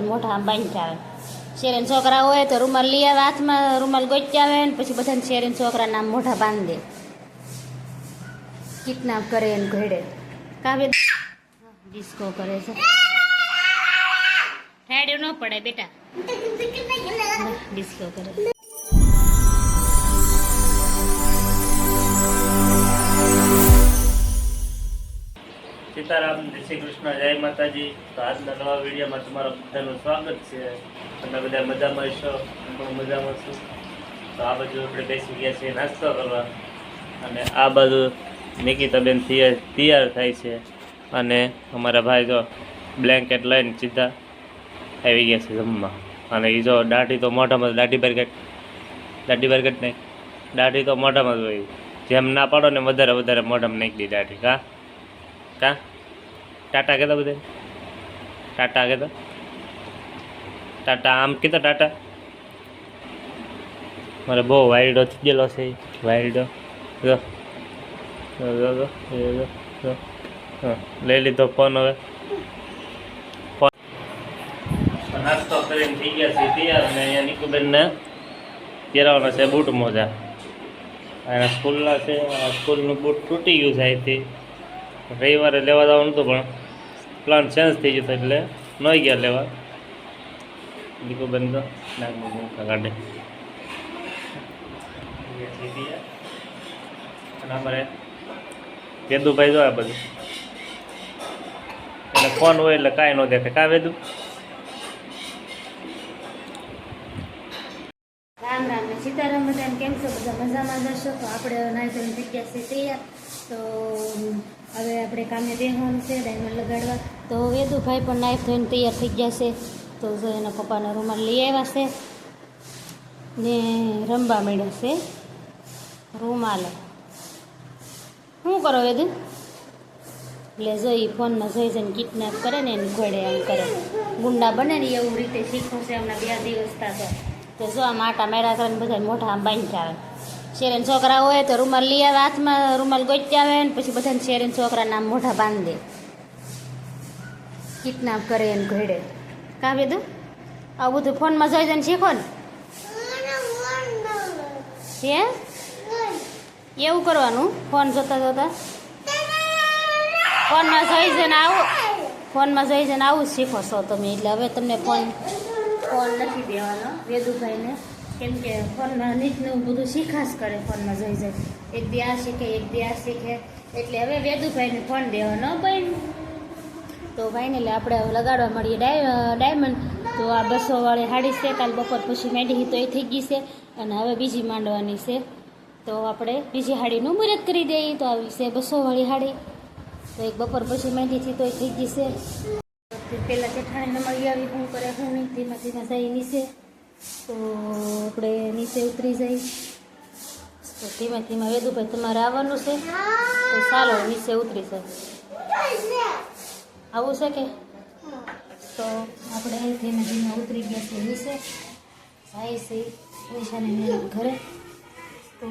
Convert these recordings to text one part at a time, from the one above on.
મોટા આમ બાંધી આવે શેરીન છોકરા હોય તો રૂમાલ લઈ આવે હાથમાં રૂમાલ ગોચી આવે ને પછી બધાને શેરીન છોકરાના આમ મોઢા બાંધી દે કિડનેપ કરે એને ઘડે કાવ્ય ડિસ્કો કરે છે ઠેડ્યું ન પડે બેટા ડિસ્કો કરે સીતારામ જય શ્રી કૃષ્ણ જય માતાજી તો આજના નવા વિડીયોમાં તમારું બધાનું સ્વાગત છે તમે બધા મજામાં હશો હું પણ મજામાં છું તો આ બાજુ આપણે બેસી ગયા છીએ નાસ્તો કરવા અને આ બાજુ નિકિતાબેન તૈયાર થાય છે અને અમારા ભાઈ જો બ્લેન્કેટ લઈને સીધા આવી ગયા છે જમવા અને એ જો દાઢી તો મોઢામાં દાઢી બરગટ નહીં દાઢી તો મોઢામાં જ હોય જેમ ના પાડો ને વધારે મોઢામાં નાખી દી દાઢી કા ટાટા કહેતા બધા ટાટા કહેતા ટાટા આમ કહેતા ટાટા મારે બહુ વાયડો થઈ ગયેલો છે વાયડો લઈ લીધો ફોન હવે ફોન નાસ્તો કરીને થઈ ગયા છે તૈયાર અને અહીંયા નિકુબેનને પહેરાવાના છે બૂટ મોજા અને સ્કૂલના છે સ્કૂલનું બૂટ તૂટી ગયું છે અહીંથી રવિવારે લેવા જવાનું હતું પણ પ્લાન ચેન્જ થઈ ગયો એટલે ન ગયા લેવા નિકુબેન તો નાગમાં કાઢે અને અમારે વેદુભાઈ જો આ બધું એટલે ફોન હોય એટલે કાંઈ ન દેખાય કાં વેદુ રામ રામ ને સીતારામ બધાને કેમ છો બધા મજામાં જશો તો આપણે નાઈ ધોઈને થઈ ગયા છે તૈયાર તો હવે આપણે કામે બેસવાનું છે ડાયમંડ લગાડવા તો વેદુભાઈ પણ નાઈ ધોઈને તૈયાર થઈ ગયા છે તો જો એના પપ્પાના રૂમાલ લઈ આવ્યા છે ને રમવા માંડ્યા છે રૂમાલ શું કરો વેદુ એટલે જોઈ ફોનમાં જોઈ જઈને કિડનેપ કરે ને એને ઘોડે એમ કરે ગુંડા બને ને એવું રીતે શીખવું છે હમણાં 2 દિવસ તો જો આમ આટા મેળા કરીને બધા મોઢા આમ બાંધી આવે શેરીન છોકરા હોય તો રૂમાલ લઈ આવે હાથમાં રૂમાલ ગોચી આવે ને પછી બધાને શેરીન છોકરાના આમ મોઢા બાંધી દે કિડનેપ કરે એને ઘડે કાં બેદું આવું બધું ફોનમાં જોઈ જઈને શીખો ને હે એવું કરવાનું ફોન જોતા ફોનમાં જોઈ જઈને આવું જ શીખો છો તમે એટલે હવે તમને ફોન નથી દેવાનો વેદુભાઈને કેમ કે ફોનમાં નીચનું બધું શીખાશ કરે ફોનમાં જોઈ જાય એક દી આ શીખે એટલે હવે વેદુભાઈને ફોન દેવાનો ભાઈ તો ભાઈને એટલે આપણે હવે લગાડવા મળીએ ડાયમંડ તો આ 200 વાળી સાડી છે કાલ બપોર પછી મેંડી તો એ થઈ ગઈ છે અને હવે બીજી માંડવાની છે તો આપણે બીજી સાડીનું મુહૂર્ત કરી દઈએ તો આવી છે 200 વાળી સાડી તો એક બપોર પછી મેંડીથી તો એ થઈ ગઈ છે પહેલાં જેઠાણીને મળી આવી શું કરે શું નહીં ધીમે જઈ નીચે તો આપણે નીચે ઉતરી જઈ તો ધીમે વેદુભાઈ તમારે આવવાનું છે તો ચાલો નીચે ઉતરી જાય આવું છે કે તો આપણે ધીમે ઉતરી ગયા છીએ નીચે જાય છે પૈસાની ઘરે તો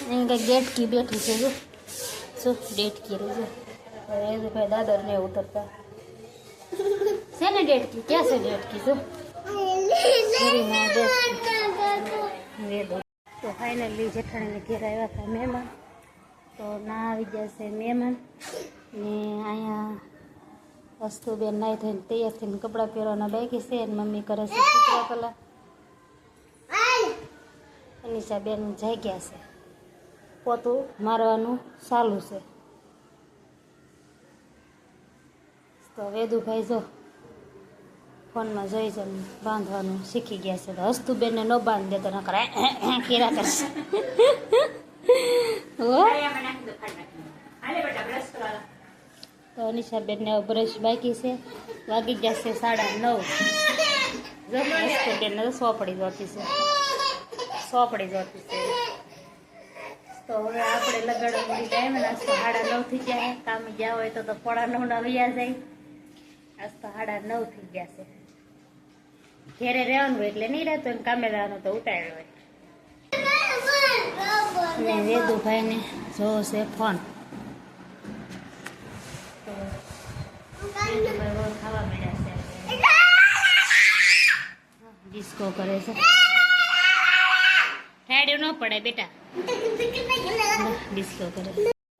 અહીં કંઈક ડેટકી બેઠી છે જો શું ડેટકી રહી છે વેદુભાઈ દાદર ને ઉતરતા છે ને ડેટકી ક્યાં છે ડેટકી તો તો ફાઇનલી જેઠાણીને ઘેર આવ્યા હતા મહેમાન તો ના આવી ગયા છે મહેમાન ને અહીંયા વસ્તુબેન નાઈ થઈને તૈયાર થઈને કપડાં પહેરવાના બાકી છે અને મમ્મી કરે છે ચિત્રકલા અનિશાબેન જઈ ગયા છે પોતું મારવાનું ચાલુ છે તો વેદુભાઈ જો ફોનમાં જોઈ છે બાંધવાનું શીખી ગયા છે તો હસ્તુબેનને ન બાંધી દેતો ન કરે કેરા કરશે તો અનિશાબેનને બ્રશ બાકી છે વાગી ગયા છે 9:30 જો હસ્તુબેનને તો સોપડી જોતી છે તો હવે આપણે લગાડવાની ટાઈમ આજ તો 9:30 થઈ ગયા કામે ગયા હોય તો 9:15 વૈયા જાય આજ તો 9:30 થઈ ગયા છે ઘેરે રહેવાનું હોય એટલે નહીં રહેતું એમ કામે રહેવાનું તો ઉતાર્યો હોય ને વેદુભાઈને જોવો છે ફોન તો વેદુભાઈ ખાવા ડિસ્કો કરે છે. હેડ્યું ન પડે બેટા, ડિસ્કો કરે.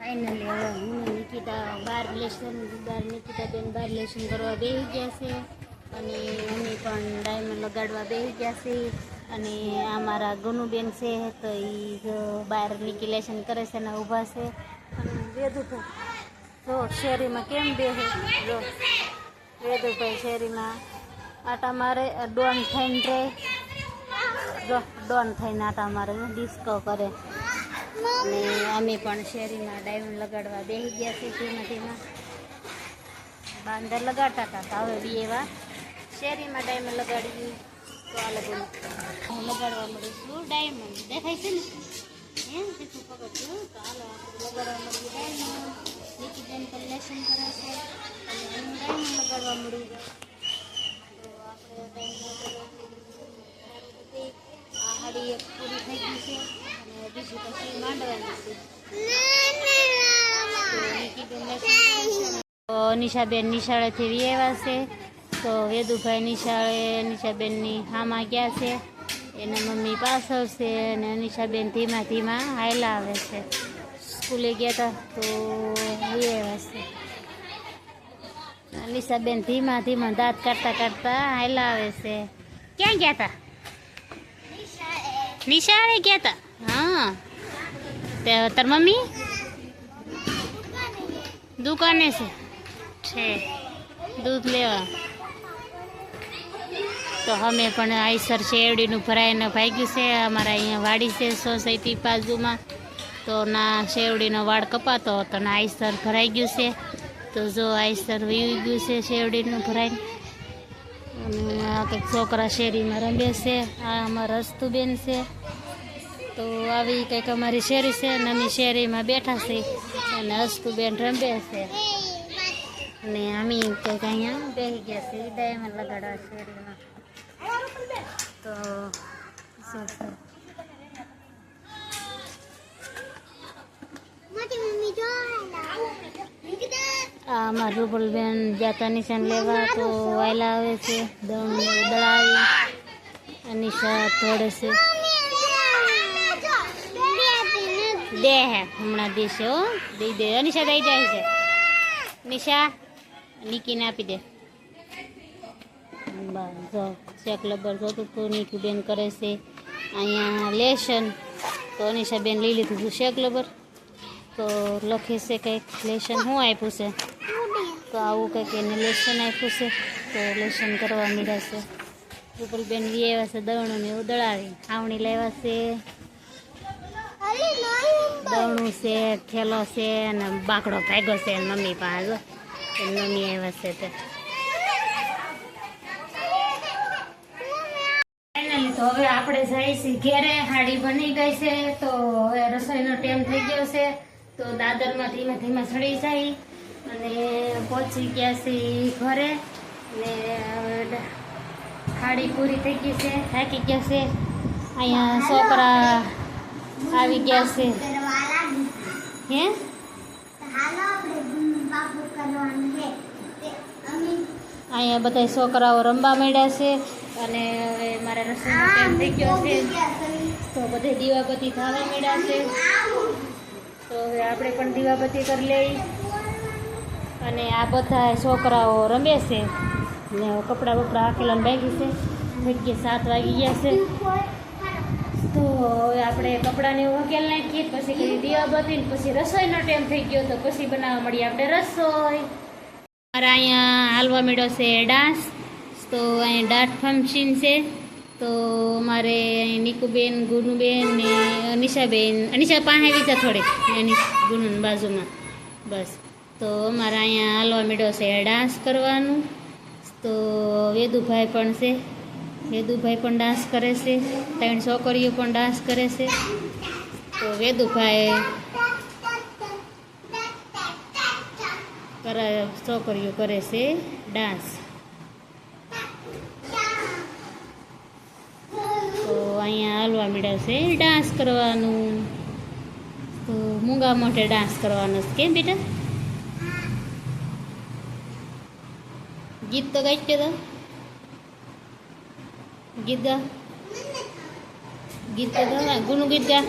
ફાઇનલી હવે હું ને નિકિતા નિકિતા બેન બાર લેસન કરવા બેસી ગયા છે અને અમે પણ ડાયમંડ લગાડવા બેસી ગયા છે. અને આ મારા ગનુબેન છે તો એ બહાર નીકળી લેસન કરે છે ને ઊભા છે. અને વેદુભાઈ જો શેરીમાં કેમ બેસે, જો વેદુભાઈ શેરીમાં આટા મારે, ડોન થઈને રે, જો ડોન થઈને આટા મારે, ડિસ્કો કરે. અને અમે પણ શેરીમાં ડાયમંડ લગાડવા બેસી ગયા છીએ. ધીમે બાંદર લગાડતા હતા, હવે બી એવા શેરીમાં ડાયમંડ લગાડી. તો આ લગાડવા મળીશું ડાયમંડ, દેખાય છે ને એમ કેટલું પકડ્યું. તો હાલો આપણે લગાડવા મળીએ ડાયમંડ. નિકિબેન પણ લેસન કરે છે અને હું ડાયમંડ લગાડવા મળી. તો આપણે ડાયમંડ આ હાડી એક પૂરી થઈ ગઈ છે અને બીજી પછી માંડવાની છે. તો નિશાબેન નિશાળેથી વિયેવા છે. તો વેદુભાઈ નિશાબેનની હામાં ગયા છે, એના મમ્મી પાછળ છે અને નિશાબેન ધીમા હાયલા આવે છે. સ્કૂલે ગયા હતા તો વિયેવા છે. નિશાબેન ધીમા દાંત કાઢતા હાયલા આવે છે. ક્યાં ગયા હતા? નિશાળે ગયા હતા. હા, તાર મમ્મી દુકાને છે દૂધ લેવા. તો અમે પણ આઈસર શેરડીનું ભરાઈને ભાગ્યું છે. અમારા અહીંયા વાડી છે સોસાયટી બાજુમાં, તો ના શેરડીનો વાડ કપાતો હતો ને આઈસર ભરાઈ ગયું છે. તો જો આઈસર વીવી ગયું છે શેરડીનું ભરાઈને. અને આ કંઈક છોકરા શેરીમાં રમે છે. આ અમારા રસ્તુબેન છે. તો આવી કંઈક અમારી શેરી છે અને અમે શેરીમાં બેઠા છે અને હસ્તુબેન રમે છે. અને અમે કંઈક અહીંયા બેસી ગયા છે ડાયમંડ લગાડવા શેરીમાં. તો શું છે આ અમારા રૂપલબેન જાતા નિશાન લેવા, તો વાયલા આવે છે દળાવી. નિશા તોડે છે, દે હે હમણાં દેશે હો, દઈ દે. નિશા દઈ જાય છે. નિશા નિકીને આપી દે. બસ જો શેક લબર જોતું હતું નિકીબેન કરે છે અહીંયા લેશન. તો નિશાબેન લઈ લીધું હતું શેક લબર. તો લખે છે કંઈક લેશન શું આપ્યું છે, તો આવું કંઈક એને લેશન આપ્યું છે. તો લેશન કરવા મળ્યા છે. રૂપલબેન લઈ આવ્યા છે દવણું ને એવું દળાવી. આવણી લાવ્યા છે, દવણું છે, થેલો છે અને બાકડો ભાગ્યો છે મમ્મી પાસે. મમ્મી આવ્યા છે તે. ફાઇનલી તો હવે આપણે જઈએ છીએ ઘેરે. હાડી બની ગઈ છે, તો હવે રસોઈનો ટાઈમ થઈ ગયો છે. તો દાદરમાં ધીમે ચડી જાય અને પહોંચી ગયા છીએ ઘરે. ને હાડી પૂરી થઈ ગઈ છે, થાકી ગયા છે. અહીંયા છોકરા આવી ગયા છે. હે અહીંયા બધા છોકરાઓ રમવા માંડ્યા છે અને હવે મારા રસોઈનો ટાઈમ થઈ ગયો છે. તો બધે દીવાબત્તી થવા માંડ્યા છે. તો હવે આપણે પણ દીવાબત્તી કરી લઈ. અને આ બધા છોકરાઓ રમે છે ને કપડાં બપડા હાકેલા બાકી છે. થઈ ગયા 7 વાગી ગયા છે. તો હવે આપણે કપડાને વકેલ નાખીએ, પછી કરી દીવાબત્તી, પછી રસોઈનો ટાઈમ થઈ ગયો તો પછી બનાવવા મળીએ આપણે રસોઈ. મારા અહીંયા હાલવા મળ્યો છે ડાન્સ. તો અહીં ડાન્સ ફંક્શન છે. તો મારે અહીં નિકુબેન, ગુનુબેન ને અનિશાબેન, અનિશા પાસે બીજા થોડે એની ગુનુન બાજુમાં. બસ તો અમારા અહીંયા હાલવા મળ્યો છે ડાન્સ કરવાનું. તો વેદુભાઈ પણ છે, વેદુભાઈ પણ ડાન્સ કરે છે. 3 છોકરીઓ પણ ડાન્સ કરે છે. તો વેદુભાઈ છોકરીઓ કરે છે ડાન્સ. તો અહીંયા હાલવા મળ્યા છે ડાન્સ કરવાનું. તો મૂંગા મોઢે ડાન્સ કરવાનો છે. કેમ બેટા? ગીત તો ગાઈ તો ગીત ગા ગીત ગા ગુનું ગીત ગા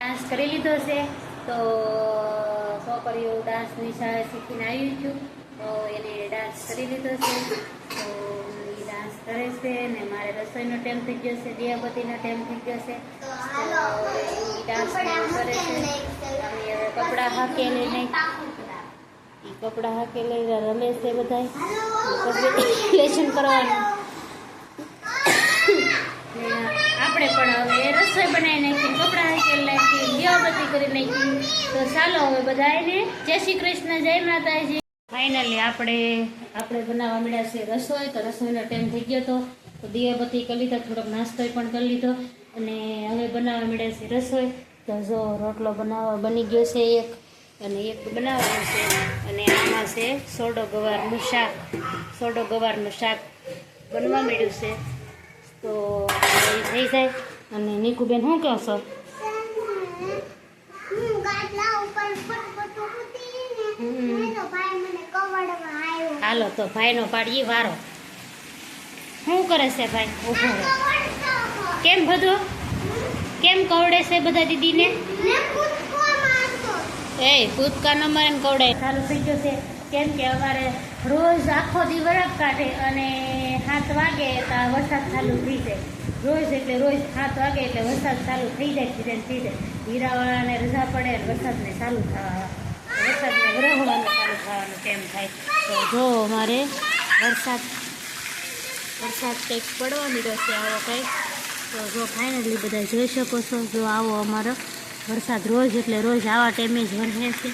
ડાન્સ કરી લીધો છે તો છોકરીઓ ડાન્સની શાળા શીખીને આવી છું તો એને ડાન્સ કરી લીધો છે તો એ ડાન્સ કરે છે ને મારે રસોઈનો ટાઈમ થઈ ગયો છે દિયાબત્તીનો ટાઈમ થઈ ગયો છે તો એ ડાન્સ કરે છે અને હવે કપડાં હાકેલી નહીં એ કપડાં હાકેલી રમે છે બધા લેશન કરવાનું આપણે પણ હવે રસોઈ બનાવી નાખી કપડાં હાકેલી નાખી દિયાબત્તી કરી નાખી તો ચાલો હવે બધાને જય શ્રી કૃષ્ણ જય માતાજી. ફાઇનલી આપણે બનાવવા મળ્યા છે રસોઈ તો રસોઈનો ટાઈમ થઈ ગયો હતો તો દિયાબત્તી કરી લીધા થોડોક નાસ્તો પણ કરી લીધો અને હવે બનાવવા મળ્યા છે રસોઈ તો જો રોટલો બની ગયો છે એક અને એક બનાવવાનું છે અને આમાં છે સોડો ગવારનું શાક બનવા મળ્યું છે તો એ થઈ જાય અને નીકુબેન શું કહો છો? હાલો તો ભાઈનો પાડીએ વારો. શું કરે છે ભાઈ? ઉભો રહે. કેમ બધું કેમ કવડે છે બધા દીદીને? એ કૂદકા ન મારે ને કવડે ચાલુ થઈ ગયો છે કેમ કે અમારે રોજ આખો દી વરફ કાઢે અને 7 વાગે તો વરસાદ ચાલુ થઈ જાય રોજ એટલે રોજ 7 વાગે એટલે વરસાદ ચાલુ થઈ જાય હીરાવાળાને રજા પડે અને વરસાદને ચાલુ વરસવાનું ચાલુ થવાનું કેમ થાય તો જો અમારે વરસાદ કંઈક પડવા મળ્યો છે આવો કંઈક તો જો ફાઇનલી બધા જોઈ શકો છો જો આવો અમારો વરસાદ રોજ એટલે રોજ આવા ટાઈમે જ વરસે છે.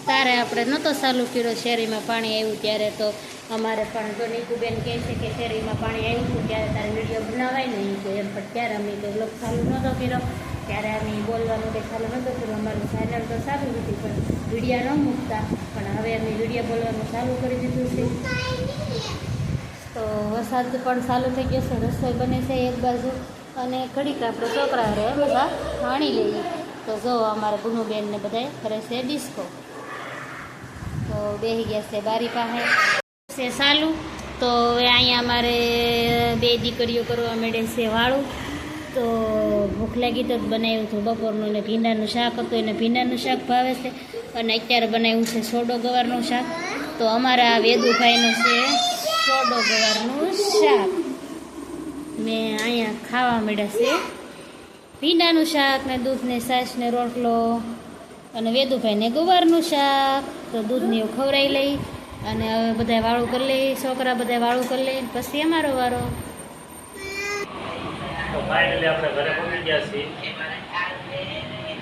તારે આપણે નહોતો ચાલુ કર્યો શેરીમાં પાણી આવ્યું ત્યારે તો અમારે પણ જો નીકુબેન કહે છે કે શેરીમાં પાણી આવ્યું હતું ત્યારે તારે વિડીયો બનાવાય નહીં તો એમ પણ ત્યારે અમે તો બ્લોગ ચાલુ નહોતો કર્યો ત્યારે અમે બોલવાનું કંઈ ચાલુ નહોતો કર્યું અમારું ચેનલ તો સારું હતું પણ વિડીયો ન મૂકતા પણ હવે અમે વિડીયો બોલવાનું ચાલુ કરી દીધું છે તો વરસાદ પણ ચાલુ થઈ ગયો છે રસોઈ બને છે એક બાજુ અને ઘડીક આપણે છોકરા રહે બધા પાણી લઈએ તો જો અમારા ગુનુબેન ને બધા કરે છે ડિસ્કો તો બેસી ગયા છે બારી પાસે છે ચાલુ તો હવે અહીંયા અમારે 2 દીકરીઓ કરવા માંડે છે વાળું તો ભૂખ લાગી તો બનાવ્યું હતું બપોરનું ને ભીંડાનું શાક હતું એને ભીંડાનું શાક ભાવે છે અને અત્યારે બનાવ્યું છે સોડો ગવારનું શાક તો અમારા વેદુભાઈનું છે સોડો ગવારનું શાક ને અહીંયા ખાવા મળ્યા છે ભીંડાનું શાક ને દૂધ ને છાશ ને રોટલો અને વેદુભાઈને ગવારનું શાક તો દૂધને એવું ખવડાવી લઈ અને હવે બધા વાળું કરી લઈ છોકરા બધા વાળું કરી લઈ પછી અમારો વારો. તો ફાઇનલી આપણે ઘરે પહોંચી ગયા છીએ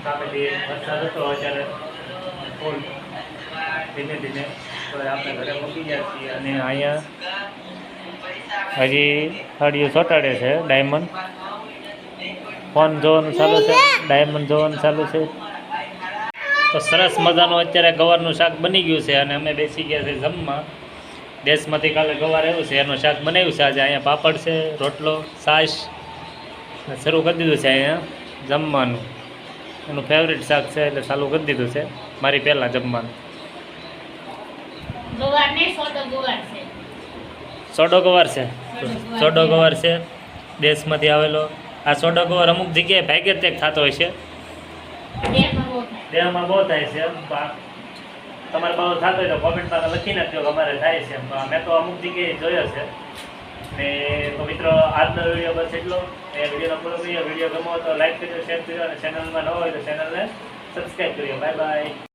સામેથી વરસાદ હતો અત્યારે ફૂલ ધીમે ધીમે તો આપણે ઘરે પહોંચી ગયા છીએ અને અહીંયા હજી થાળીઓ ચોંટાડે છે ડાયમંડ ફોન જોવાનું ચાલુ છે ડાયમંડ જોવાનું ચાલુ છે તો સરસ મજાનું અત્યારે ગવારનું શાક બની ગયું છે અને અમે બેસી ગયા છે જમવા દેશમાંથી કાલે ગવાર આવ્યું છે એનું શાક બનાવ્યું છે આજે અહીંયા પાપડ છે રોટલો છાશ શરૂ કરી દીધું છે અહીંયા જમવાનું એનું ફેવરેટ શાક છે એટલે ચાલુ કરી દીધું છે મારી પહેલાં જમવાનું સોડો ગવાર છે દેશમાંથી આવેલો આ સોડો ગવાર અમુક જગ્યાએ ભાગ્યે જ થતો હોય છે દેહમાં બહુ થાય છે તમારે બહુ થતો હોય તો કોમેન્ટમાં લખી નાખજો કે અમારે થાય છે મેં તો અમુક જગ્યાએ જોયો છે ને તો મિત્રો આજનો વિડીયો બસ એટલો એ વિડીયોનો પૂરો વિડીયો ગમો તો લાઈક કરજો શેર કરજો અને ચેનલમાં ન હોય તો ચેનલને સબસ્ક્રાઈબ કરજો. Bye bye.